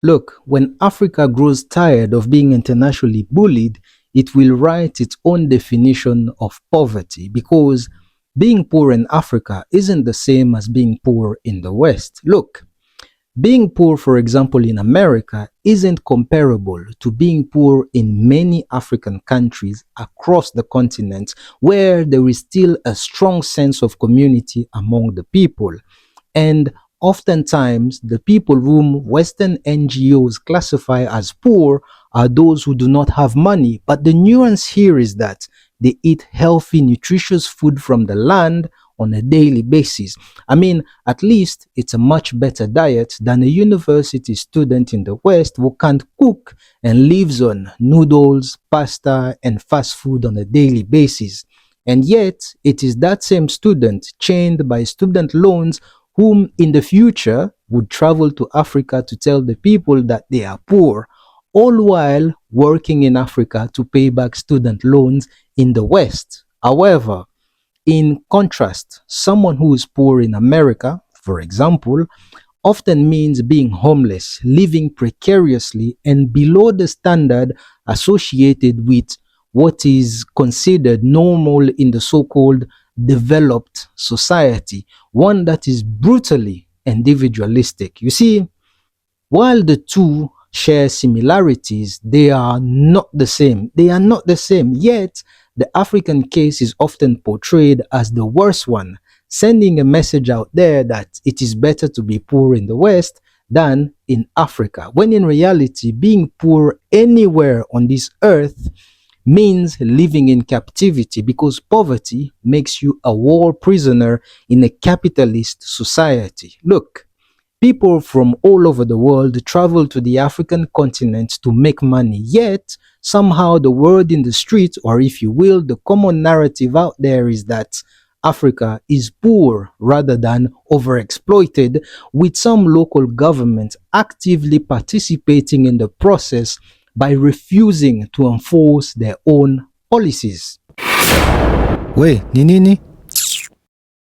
Look, when Africa grows tired of being internationally bullied, it will write its own definition of poverty because being poor in Africa isn't the same as being poor in the West. Look, being poor, for example, in America isn't comparable to being poor in many African countries across the continent where there is still a strong sense of community among the people. And oftentimes, the people whom Western NGOs classify as poor are those who do not have money. But the nuance here is that they eat healthy, nutritious food from the land on a daily basis. I mean, at least it's a much better diet than a university student in the West who can't cook and lives on noodles, pasta, and fast food on a daily basis. And yet, it is that same student chained by student loans whom in the future would travel to Africa to tell the people that they are poor, all while working in Africa to pay back student loans in the West. However, in contrast, someone who is poor in America, for example, often means being homeless, living precariously, and below the standard associated with what is considered normal in the so called developed society, one that is brutally individualistic. You see, while the two share similarities, they are not the same. They are not the same. Yet, the African case is often portrayed as the worst one, sending a message out there that it is better to be poor in the West than in Africa, when in reality, being poor anywhere on this earth means living in captivity because poverty makes you a war prisoner in a capitalist society. Look, people from all over the world travel to the African continent to make money, yet somehow the word in the street, or if you will, the common narrative out there is that Africa is poor rather than overexploited, with some local governments actively participating in the process by refusing to enforce their own policies. We, ni nini?